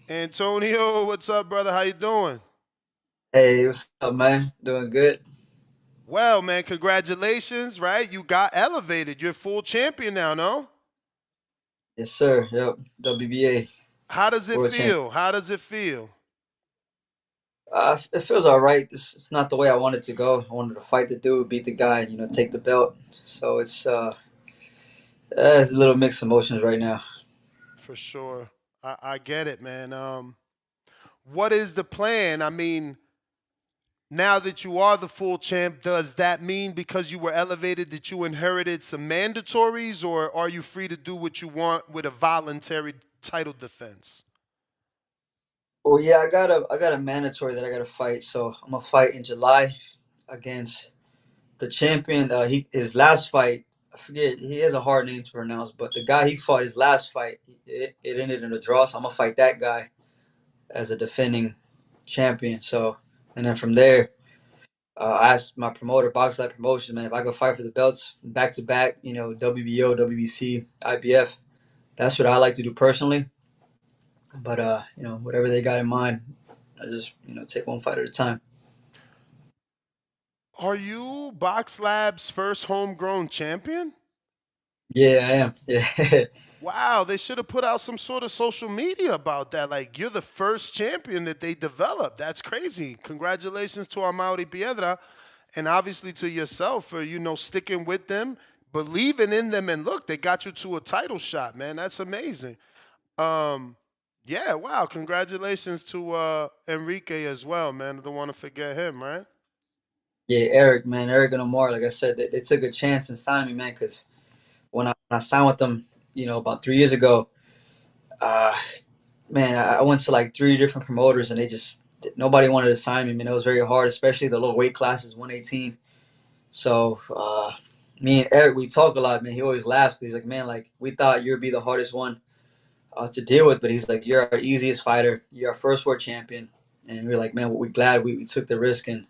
Antonio, what's up, brother? How you doing? Hey, what's up, man? Doing good? Well, man, congratulations, right? You got elevated. You're full champion now, no? Yes, sir. Yep. WBA How does it world champion. feel? How does it feel? It feels all right. It's not the way I wanted to go. I wanted to fight the dude, beat the guy, take the belt. So it's a little mixed emotions right now. For sure. I get it, man. What is the plan? I mean, now that you are the full champ, does that mean because you were elevated that you inherited some mandatories, or are you free to do what you want with a voluntary title defense? Well, yeah, I got a mandatory that I got to fight. So I'm gonna fight in July against the champion. His last fight, I forget. He has a hard name to pronounce, but the guy he fought his last fight, it ended in a draw. So I'm gonna fight that guy as a defending champion. So, and then from there, I asked my promoter, boxlab promotion, man, if I could fight for the belts back to back, WBO, WBC, IBF. That's what I like to do personally. But whatever they got in mind, I just take one fight at a time. Are you Box Lab's first homegrown champion? Yeah, I am. Yeah. Wow, they should have put out some sort of social media about that. Like, you're the first champion that they developed. That's crazy. Congratulations to Amaury Piedra and obviously to yourself for, sticking with them, believing in them. And look, they got you to a title shot, man. That's amazing. Um, yeah, wow. Congratulations to Enrique as well, man. I don't want to forget him, right? Yeah, Eric, man, Eric and Omar, like I said, they took a chance and signed me, man, because when I signed with them, about 3 years ago, uh, man, I went to like three different promoters and they just nobody wanted to sign me. Man, it was very hard, especially the low weight classes, 118. So me and Eric, we talk a lot, man. He always laughs because he's like, man, like we thought you'd be the hardest one to deal with, but he's like, you're our easiest fighter. You're our first world champion, and we're like, man, we're glad we took the risk and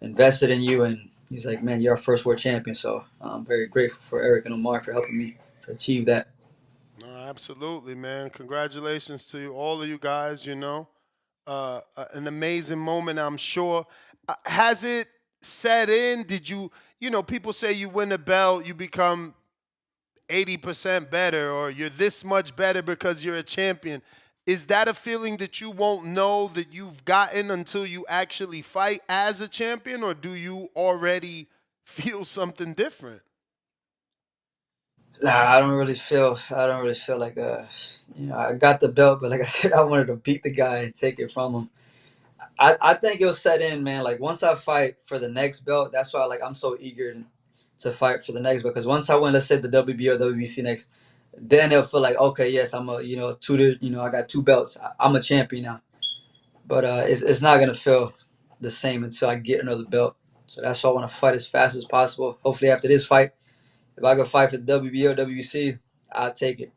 invested in you. And he's like, man, you're our first world champion. So I'm very grateful for Eric and Omar for helping me to achieve that. No, absolutely, man. Congratulations to you, all of you guys. An amazing moment, I'm sure. Has it set in? Did you, people say you win a belt, you become 80% better, or you're this much better because you're a champion. Is that a feeling that you won't know that you've gotten until you actually fight as a champion, or do you already feel something different? Nah, I don't really feel like I got the belt, but like I said, I wanted to beat the guy and take it from him. I think it'll set in, man. Like once I fight for the next belt, that's why like I'm so eager to fight for the next belt. Because once I win, let's say the WBO, WBC next, then it'll feel like okay, yes, I'm a I got two belts. I'm a champion now. But it's not gonna feel the same until I get another belt. So that's why I want to fight as fast as possible. Hopefully after this fight, if I can fight for the WBO, WBC, I'll take it.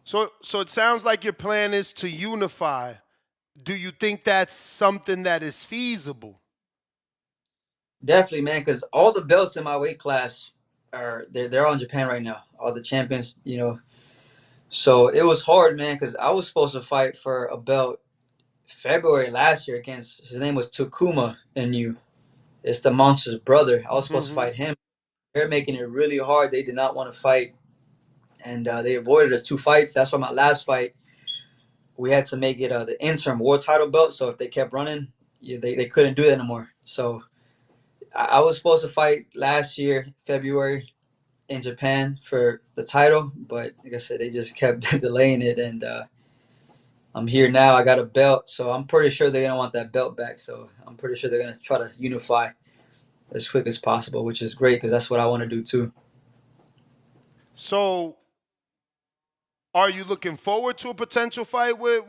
So it sounds like your plan is to unify. Do you think that's something that is feasible? Definitely, man, because all the belts in my weight class they're all in Japan right now. All the champions. So it was hard, man, because I was supposed to fight for a belt February last year against his name was Takuma Inu. It's the monster's brother. I was supposed to Hmm. fight him. They're making it really hard. They did not want to fight, and they avoided us two fights. That's why my last fight we had to make it the interim world title belt. So if they kept running, yeah, they couldn't do that anymore. So I was supposed to fight last year February in Japan for the title, but like I said, they just kept delaying it, and I'm here now. I got a belt, so I'm pretty sure they're gonna want that belt back. So I'm pretty sure they're gonna try to unify as quick as possible, which is great because that's what I want to do too. So are you looking forward to a potential fight with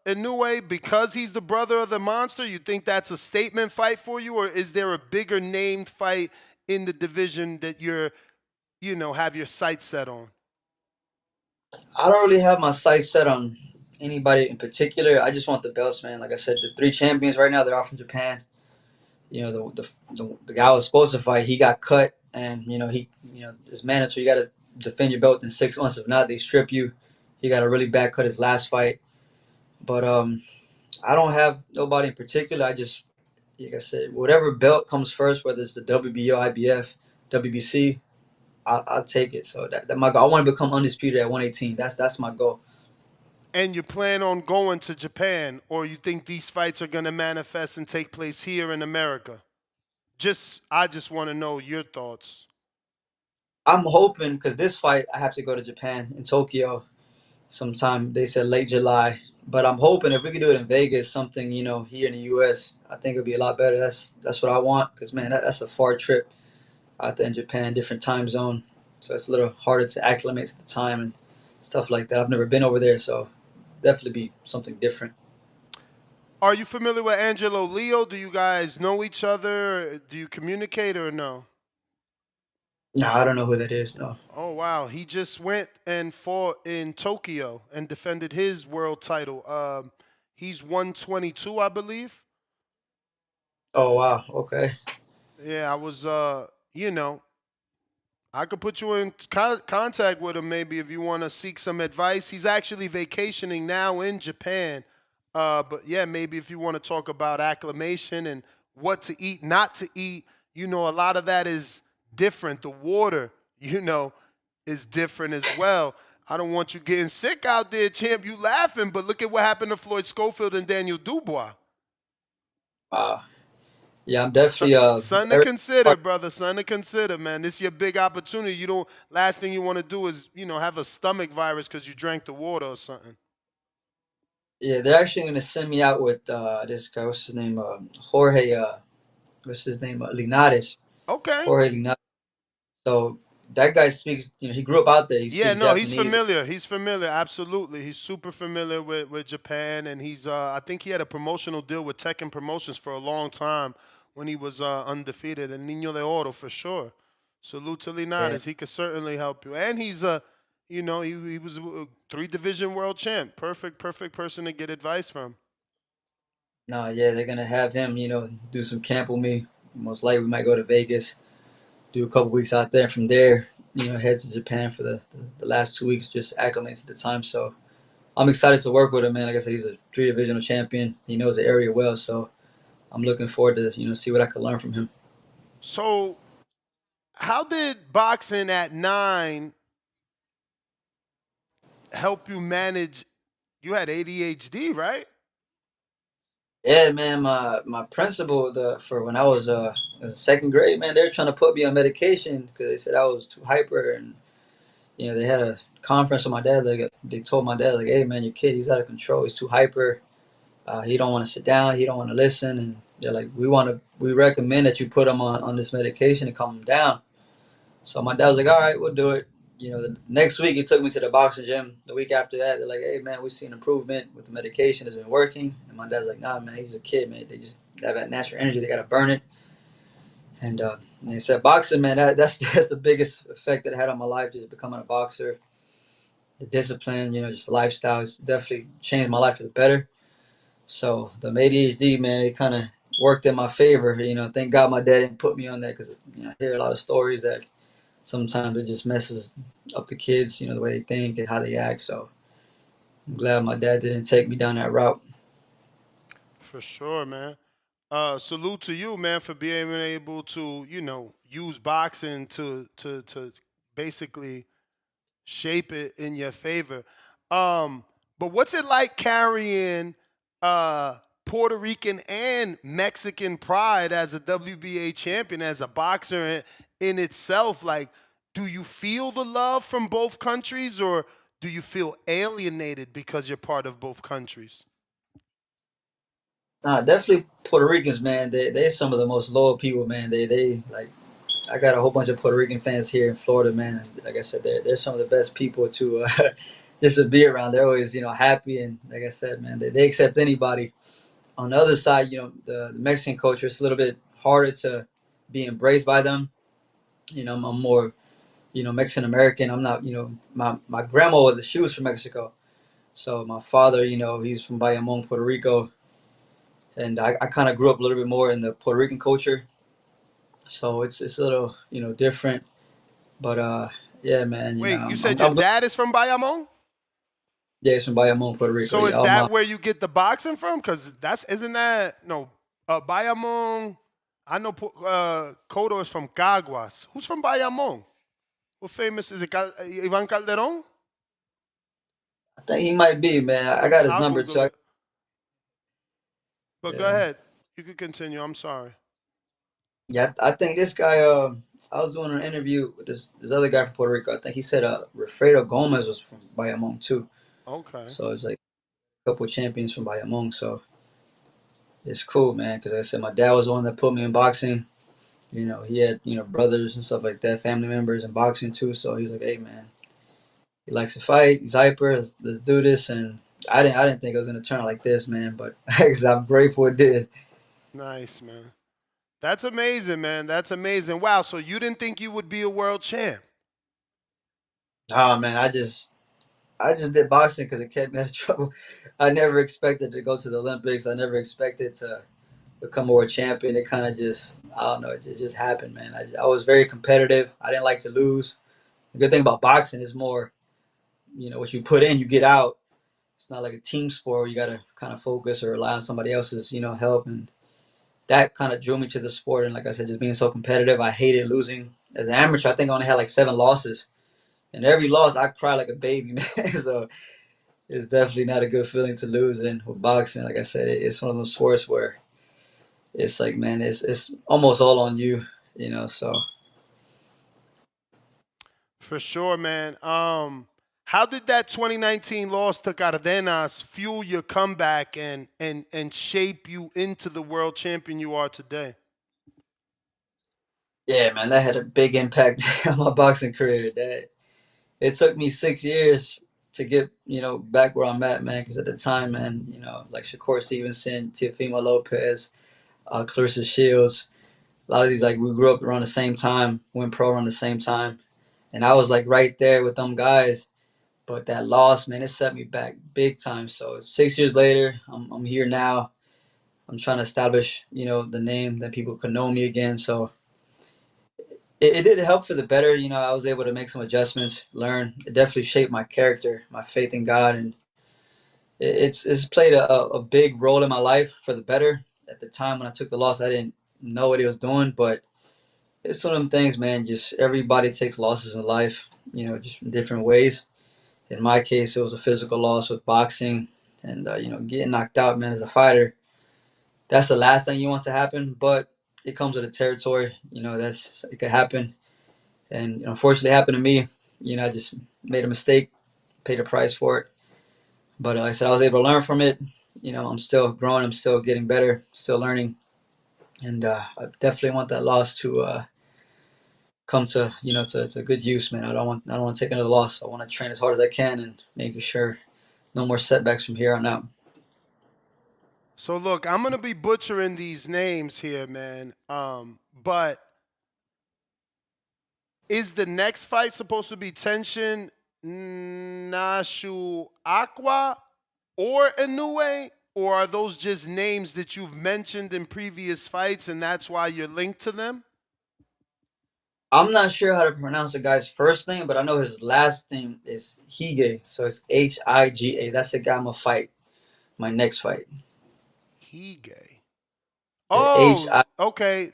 Inoue because he's the brother of the monster? You think that's a statement fight for you, or is there a bigger named fight in the division that have your sights set on? I don't really have my sights set on anybody in particular. I just want the belts, man. Like I said, the three champions right now, they're all from Japan. The guy was supposed to fight, he got cut, and it's mandatory. You got to defend your belt in 6 months. If not, they strip you. He got a really bad cut his last fight. But I don't have nobody in particular. I just, like I said, whatever belt comes first, whether it's the WBO, IBF, WBC, I'll take it. So that my goal. I want to become undisputed at 118. That's my goal. And you plan on going to Japan, or you think these fights are going to manifest and take place here in America? I just want to know your thoughts. I'm hoping because this fight I have to go to Japan in Tokyo sometime. They said late July, but I'm hoping if we could do it in Vegas, something here in the U.S. I think it'd be a lot better. That's what I want because man, that's a far trip out there in Japan, different time zone, so it's a little harder to acclimate to the time and stuff like that. I've never been over there, so definitely be something different. Are you familiar with Angelo Leo? Do you guys know each other? Do you communicate or no? No, I don't know who that is. No. Oh wow, he just went and fought in Tokyo and defended his world title. He's 122, I believe. Oh wow. Okay. Yeah, I was you know, I could put you in contact with him maybe if you want to seek some advice. He's actually vacationing now in Japan. But yeah, maybe if you want to talk about acclimation and what to eat, not to eat, a lot of that is different. The water, is different as well. I don't want you getting sick out there, champ. You laughing, but look at what happened to Floyd Schofield and Daniel Dubois. Wow. Yeah, I'm So, definitely something to very. consider, brother. Something to consider, man. This is your big opportunity. You don't. Last thing you want to do is, have a stomach virus because you drank the water or something. Yeah, they're actually going to send me out with this guy. What's his name? Jorge. What's his name? Linares. Okay. Jorge Linares. So that guy speaks. He grew up out there. He Yeah, speaks no, he's Japanese. familiar. He's familiar. Absolutely, he's super familiar with Japan, and he's. I think he had a promotional deal with Tekken Promotions for a long time when he was undefeated. And Niño de Oro for sure. Salute to Yeah. Linares. He could certainly help you, and he's he was a three-division world champ. Perfect person to get advice from. No, yeah, they're gonna have him. Do some camp with me. Most likely, we might go to Vegas, do a couple weeks out there. From there, head to Japan for the last 2 weeks, just acclimate to the time. So I'm excited to work with him, man. Like I said, he's a three-divisional champion. He knows the area well, so I'm looking forward to see what I can learn from him. So, how did boxing at 9 help you manage? You had ADHD, right? Yeah, man. My principal, for when I was in second grade, man, they were trying to put me on medication because they said I was too hyper, and they had a conference with my dad. Like they told my dad, like, "Hey, man, your kid, he's out of control. He's too hyper. He don't want to sit down. He don't want to listen." And they're like, we recommend that you put him on this medication to calm him down." So my dad was like, "All right, we'll do it." The next week he took me to the boxing gym. The week after that, they're like, "Hey, man, we've seen improvement with the medication. It's been working." And my dad's like, "Nah, man, he's a kid, man. They just have that natural energy. They gotta burn it." And they said, boxing, man, that's that's the biggest effect that it had on my life. Just becoming a boxer, the discipline, just the lifestyle. It's definitely changed my life for the better. So the ADHD, man, it kind of worked in my favor. Thank God my dad didn't put me on that because I hear a lot of stories that sometimes it just messes up the kids, the way they think and how they act. So I'm glad my dad didn't take me down that route. For sure, man. Salute to you, man, for being able to, use boxing to basically shape it in your favor. But what's it like carrying Puerto Rican and Mexican pride as a WBA champion, as a boxer in itself? Like, do you feel the love from both countries, or do you feel alienated because you're part of both countries? Nah, definitely Puerto Ricans, man. They're some of the most loyal people, man. They like. I got a whole bunch of Puerto Rican fans here in Florida, man. Like I said, they're some of the best people to just to be around. They're always happy, and like I said, man, they accept anybody. On the other side, the Mexican culture is a little bit harder to be embraced by them. I'm more Mexican American. I'm not my grandma was she was from Mexico, so my father he's from Bayamon, Puerto Rico, and I kind of grew up a little bit more in the Puerto Rican culture, so it's a little different. But yeah, man, Wait, you I'm, said I'm, your I'm dad is from Bayamon? Yeah, it's from Bayamon, Puerto Rico. So Yeah, is all my that where you get the boxing from? Because that's isn't that no Bayamon? I know Cotto is from Caguas. Who's from Bayamon? What famous is it? Ivan Calderon? I think he might be, man. I got his I'll number Google too. it. But go Yeah. ahead. You can continue. I'm sorry. Yeah, I think this guy. I was doing an interview with this other guy from Puerto Rico. I think he said Refredo Gomez was from Bayamon too. Okay. So it's like a couple of champions from Bayamon. So it's cool, man. Because like I said, my dad was the one that put me in boxing. You know, he had brothers and stuff like that, family members in boxing too. So he's like, hey, man, he likes to fight. He's hyper. Let's do this. And I didn't think it was gonna turn out like this, man. But I'm grateful it did. Nice, man. That's amazing, man. That's amazing. Wow. So you didn't think you would be a world champ? Oh man, I just did boxing because it kept me out of trouble. I never expected to go to the Olympics. I never expected to become a world champion. It kind of just, I don't know, it just happened, man. I was very competitive. I didn't like to lose. The good thing about boxing is more, what you put in, you get out. It's not like a team sport where you got to kind of focus or rely on somebody else's, help. And that kind of drew me to the sport. And like I said, just being so competitive, I hated losing. As an amateur, I think I only had like 7 losses. And every loss, I cried like a baby, man. So it's definitely not a good feeling to lose. And with boxing, like I said, it's one of those sports where it's like, man, it's almost all on you, So For sure, man. How did that 2019 loss to Cardenas fuel your comeback and shape you into the world champion you are today? yeah, man, that had a big impact on my boxing career. That it took me 6 years to get back where I'm at, man. Because at the time, man, like Shakur Stevenson, Teofimo Lopez, Clarissa Shields, a lot of these like we grew up around the same time, went pro around the same time, and I was like right there with them guys. But that loss, man, it set me back big time. So 6 years later, I'm here now. I'm trying to establish, the name that people could know me again. So it did help for the better. I was able to make some adjustments, learn. It definitely shaped my character, my faith in God, and it's played a big role in my life for the better. At the time when I took the loss, I didn't know what he was doing, but it's one of them things, man. Just everybody takes losses in life, just in different ways. In my case, it was a physical loss with boxing, and getting knocked out, man, as a fighter. That's the last thing you want to happen, but it comes with the territory. It could happen, and unfortunately, it happened to me. I just made a mistake, paid a price for it. But like I said, I was able to learn from it. I'm still growing. I'm still getting better. Still learning, and I definitely want that loss to come to to good use, man. I don't want to take another loss. I want to train as hard as I can and making sure no more setbacks from here on out. So look, I'm gonna be butchering these names here, man. But is the next fight supposed to be Tension Nashu Aqua or Inoue? Or are those just names that you've mentioned in previous fights and that's why you're linked to them? I'm not sure how to pronounce the guy's first name, but I know his last name is Hige. So it's Higa. That's the guy I'm gonna fight my next fight. Hige. Yeah, H Oh, I. okay.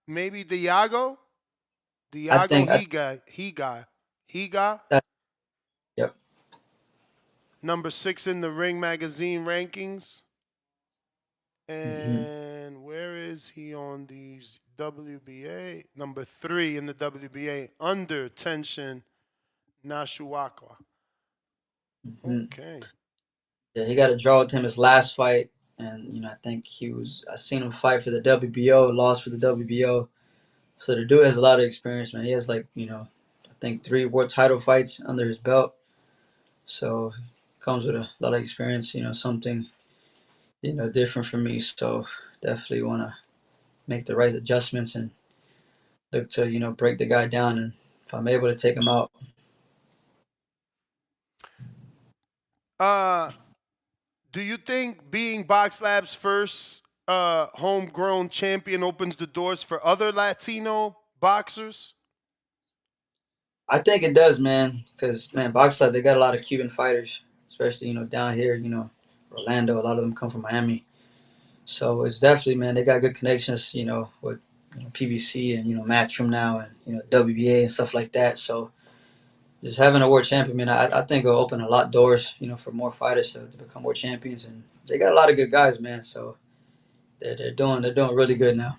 Maybe Diago? I Diago think Higa. that. Yep. Number 6 in the Ring Magazine rankings. Hmm. And where is he on these WBA? Number 3 in the WBA under tension Nashuakwa. Hmm. Okay. Yeah, he got a draw with him his last fight, and I think he was. I seen him fight for the WBO, lost for the WBO. So the dude has a lot of experience, man. He has like I think 3 world title fights under his belt. So comes with a lot of experience. Something different for me. So definitely want to make the right adjustments and look to break the guy down. And if I'm able to take him out, Uh do you think being Box Lab's first homegrown champion opens the doors for other Latino boxers? I think it does, man. Because man, box they got a lot of Cuban fighters, especially down here. Orlando. A lot of them come from Miami. So it's definitely, man, they got good connections. With PBC and Matchroom now, and WBA and stuff like that. So just having a world champion, man, I think it'll open a lot of doors, for more fighters to become world champions, and they got a lot of good guys, man. So they're doing really good now.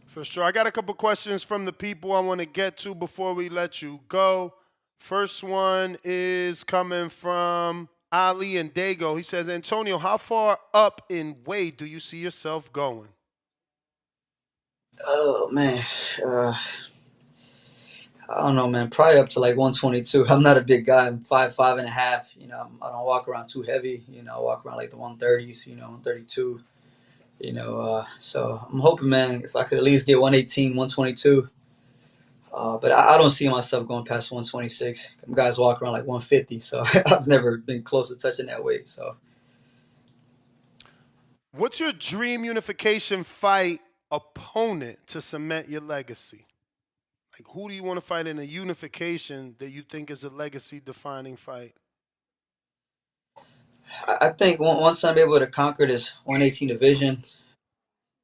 For sure. I got a couple questions from the people I want to get to before we let you go. First one is coming from Ali and Dago. He says, Antonio, how far up in weight do you see yourself going? Oh man, uh, I don't know, man. Probably up to like 122. I'm not a big guy. I'm 5'5.5". I don't walk around too heavy. I walk around like the 130s. 132. So I'm hoping, man, if I could at least get 118, 122. But I don't see myself going past 126. Guys walk around like 150, so I've never been close to touching that weight. So What's your dream unification fight opponent to cement your legacy? Like, who do you want to fight in a unification that you think is a legacy defining fight? I think once I'm able to conquer this 118 division,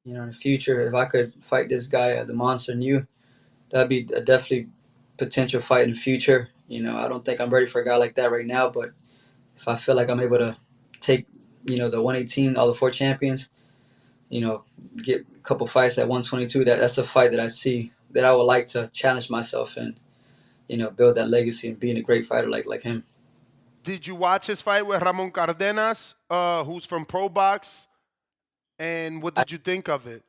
in the future, if I could fight this guy, the Monster New, that'd be a definitely potential fight in the future. I don't think I'm ready for a guy like that right now, but if I feel like I'm able to take, the 118, all the four champions, you know, get a couple fights at 122, that's a fight that I see that I would like to challenge myself and, build that legacy and being a great fighter like him. Did you watch his fight with Ramon Cardenas, who's from Pro Box? And what I, did you think of it?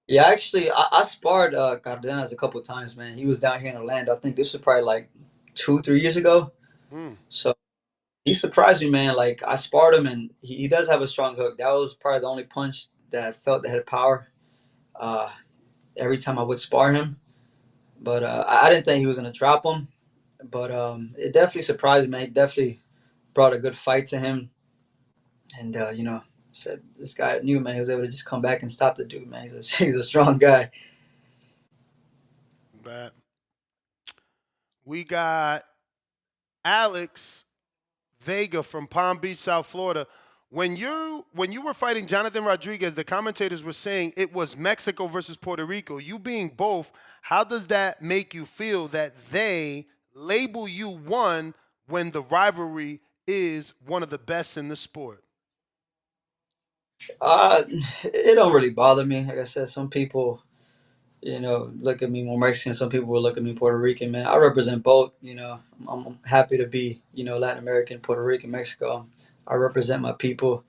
yeah, actually, I sparred Cardenas a couple times, man. He was down here in Orlando. I think this was probably like 2, 3 years ago. Mm. So he surprised me, man. Like I sparred him, and he does have a strong hook. That was probably the only punch that I felt that had power. Uh, every time I would spar him, but I didn't think he was gonna drop him. But it definitely surprised me. He definitely brought a good fight to him, and said this guy knew, man. He was able to just come back and stop the dude, man. He's a strong guy. But we got Alex Vega from Palm Beach, South Florida. When you were fighting Jonathan Rodriguez, the commentators were saying it was Mexico versus Puerto Rico. You being both, how does that make you feel that they label you one when the rivalry is one of the best in the sport? Uh, it don't really bother me. Like I said, some people, look at me more Mexican. Some people will look at me Puerto Rican, man. I represent both. I'm happy to be, Latin American, Puerto Rican, Mexico. I represent my people.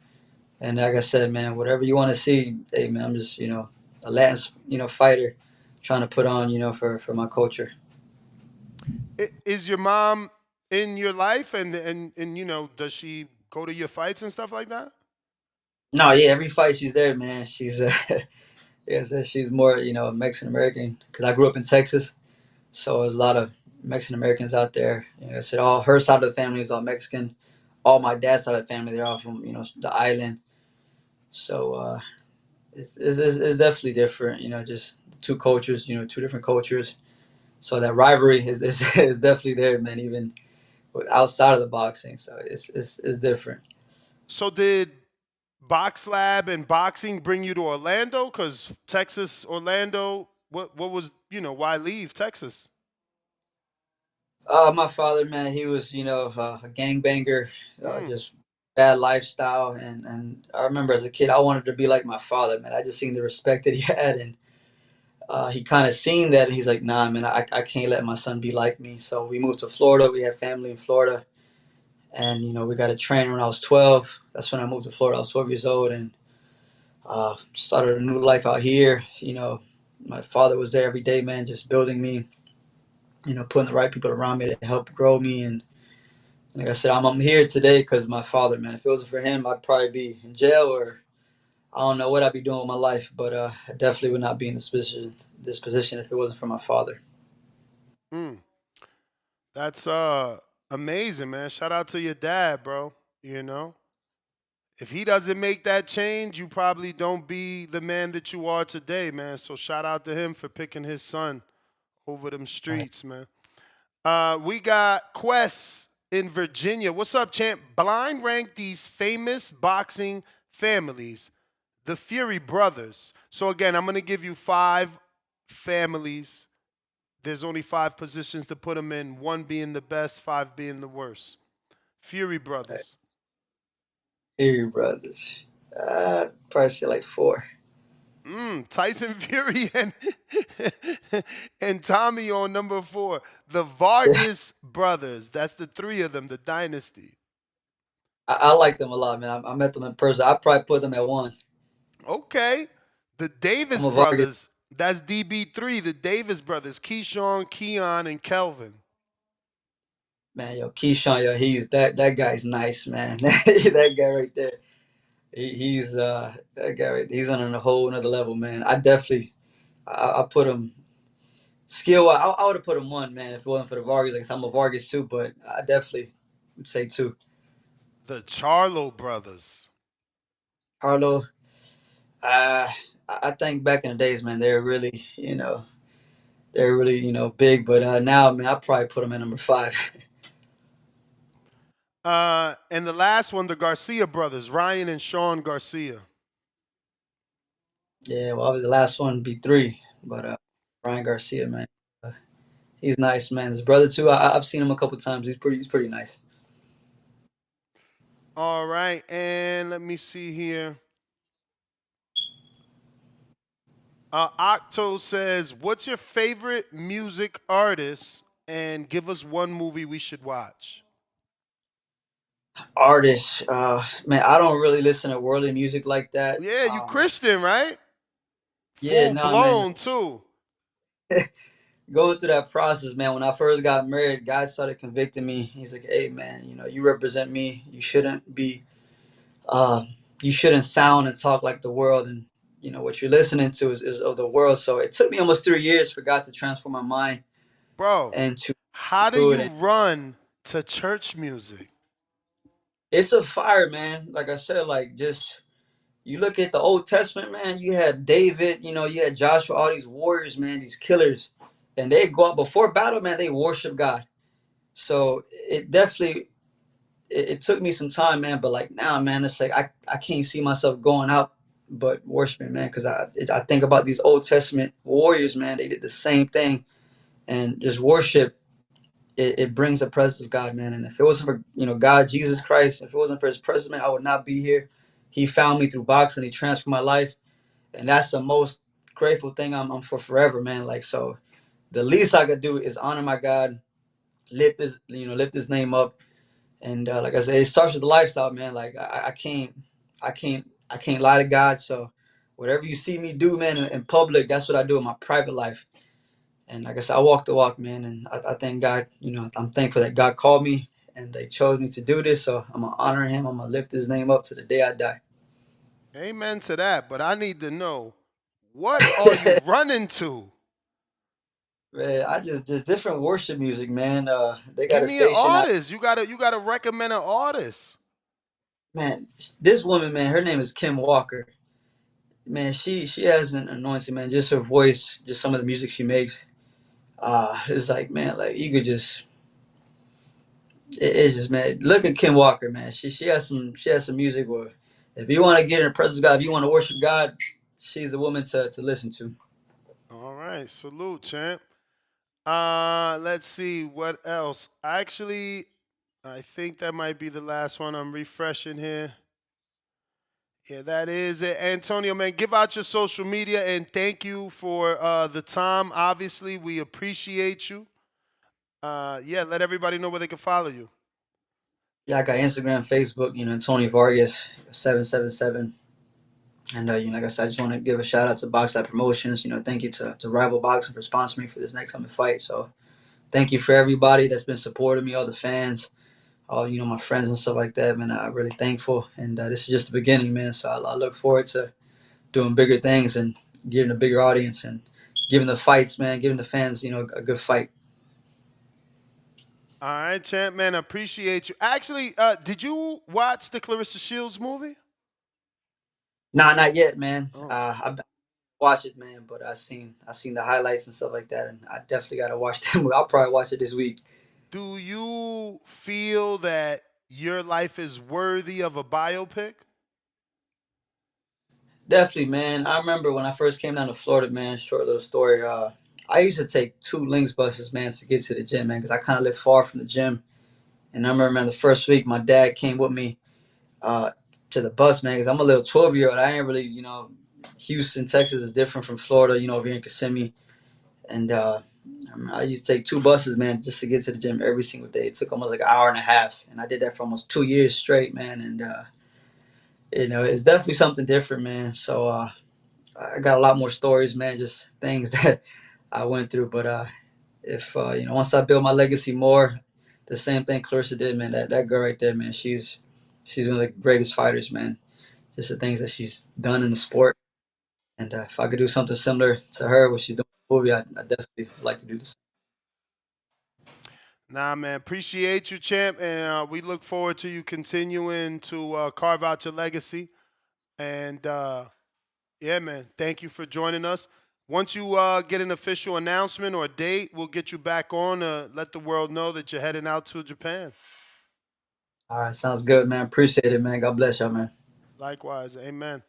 And like I said, man, whatever you want to see, hey, man, I'm just, a Latin, fighter trying to put on, for my culture. Is your mom in your life, and does she go to your fights and stuff like that? No, yeah, every fight she's there, man. She's, yeah, so she's more, Mexican American because I grew up in Texas. So there's a lot of Mexican Americans out there. I said all her side of the family is all Mexican. All my dad's side of the family, they're all from, the island. So it's definitely different, just two cultures, two different cultures. So that rivalry is definitely there, man. Even outside of the boxing, so it's different. So did boxlab and boxing bring you to Orlando? Because Texas, Orlando, what was, why leave Texas? My father, man, he was a gangbanger, Mm. just bad lifestyle, and I remember as a kid I wanted to be like my father, man. I just seen the respect that he had, and he kind of seen that, and he's like, nah, man, I can't let my son be like me. So we moved to Florida. We have family in Florida, and we got a train when I was 12. That's when I moved to Florida. I was 12 years old, and started a new life out here. My father was there every day, man, just building me. Putting the right people around me to help grow me, and like I said, I'm here today because of my father, man. If it wasn't for him, I'd probably be in jail or I don't know what I'd be doing with my life. But I definitely would not be in this position if it wasn't for my father. Mm. That's amazing, man. Shout out to your dad, bro. You know, if he doesn't make that change, you probably don't be the man that you are today, man. So shout out to him for picking his son over them streets, man. We got Quest in Virginia. What's up, champ? Blind ranked these famous boxing families, the Fury brothers. So again, I'm gonna give you five families. There's only five positions to put them in. One being the best, five being the worst. Fury Right. brothers. Here, brothers. Probably say like four. Tyson Fury and Tommy on number four. The Vargas brothers. That's the three of them, the dynasty. I like them a lot, man. I met them in person. I probably put them at one. Okay. The I'm Davis a Vargas brothers. That's DB3. The Davis brothers. Keyshawn, Keon, and Kelvin. man. Yo, Keyshawn, yo, that guy's nice, man. That guy right there. He's that guy. Right, he's on a whole another level, man. I put him skill. I would have put him one, man, if it wasn't for the Vargas. Like I'm a Vargas too, but I definitely would say two. The Charlo brothers. Harlow. Uh, I think back in the days, man, they're really big. But now, man, I probably put him at number five. And the last one, the Garcia brothers, Ryan and Sean Garcia. Yeah, well, obviously the last one would be three, but Ryan Garcia, man, uh, he's nice, man. His brother too. I've seen him a couple times. He's pretty nice. All right, and let me see here. Octo says, "What's your favorite music artist?" And give us one movie we should watch. Artists, man, I don't really listen to worldly music like that. Yeah, you Christian, right? Yeah, Full nah, man. blown too. Going through that process, man. When I first got married, God started convicting me. He's like, "Hey, man, you represent me. Uh, you shouldn't sound and talk like the world, and what you're listening to is of the world." So it took me almost 3 years for God to transform my mind Bro, and to how do do you it. run to church music? It's a fire, man. Like I said, like just you look at the Old Testament, man. You had David, you had Joshua, all these warriors, man, these killers, and they go out before battle, man. They worship God. So it definitely it took me some time, man. But like now, man, it's like I can't see myself going out but worshiping, man, because I think about these Old Testament warriors, man. They did the same thing, and just worship. It brings the presence of God, man. And if it wasn't for God, Jesus Christ, if it wasn't for His presence, man, I would not be here. He found me through boxing. He transformed my life, and that's the most grateful thing I'm for forever, man. Like so, the least I could do is honor my God, lift His name up, and like I said, it starts with the lifestyle, man. Like I can't lie to God. So whatever you see me do, man, in public, that's what I do in my private life. And like I said, I walk the walk, man. And I thank God. I'm thankful that God called me and they chose me to do this. So I'm gonna honor Him. I'm gonna lift His name up to the day I die. Amen to that. But I need to know, what are you running to? Man, I just different worship music, man. They got Give a me an station out. artist. You gotta recommend an artist. Man, this woman, man, her name is Kim Walker. Man, she has an anointing, man. Just her voice, just some of the music she makes. It's like, man, like you could just it's just, man. Look at Kim Walker, man. She has some music where if you want to get in the presence of God, if you want to worship God, she's a woman to listen to. All right, salute, champ. Let's see what else. Actually, I think that might be the last one. I'm refreshing here. Yeah, that is it. Antonio, man, give out your social media and thank you for the time. Obviously, we appreciate you. Yeah, let everybody know where they can follow you. Yeah, I got Instagram, Facebook, Tony Vargas 777. And like I said, I just want to give a shout out to boxlab Promotions. Thank you to Rival Boxing for sponsoring me for this next time to fight. So thank you for everybody that's been supporting me, all the fans, all my friends and stuff like that, man. I'm really thankful, and this is just the beginning, man. So I look forward to doing bigger things and giving a bigger audience and giving the fights, man, giving the fans, a good fight. All right, champ, man, appreciate you. Actually, did you watch the Clarissa Shields movie? Nah, not yet, man. Oh, I've watched it, man, but I seen the highlights and stuff like that, and I definitely gotta watch that movie. I'll probably watch it this week. Do you feel that your life is worthy of a biopic? Definitely, man. I remember when I first came down to Florida, man. Short little story. I used to take two links buses, man, to get to the gym, man, because I kind of live far from the gym. And I remember, man, the first week, my dad came with me uh, to the bus, man, because I'm a little 12-year-old. I ain't really, Houston, Texas is different from Florida, over here in Kissimmee. And I used to take two buses, man, just to get to the gym every single day. It took almost like an hour and a half, and I did that for almost 2 years straight, man. And it's definitely something different, man. So I got a lot more stories, man, just things that I went through. But if once I build my legacy more, the same thing Clarissa did, man. That girl right there, man. She's one of the greatest fighters, man. Just the things that she's done in the sport. And if I could do something similar to her, what she's doing in the movie, I definitely would like to do this. Nah, man, appreciate you, champ, and we look forward to you continuing to carve out your legacy. And yeah, man, thank you for joining us. Once you get an official announcement or a date, we'll get you back on to let the world know that you're heading out to Japan. All right, sounds good, man. Appreciate it, man. God bless y'all, man. Likewise, amen.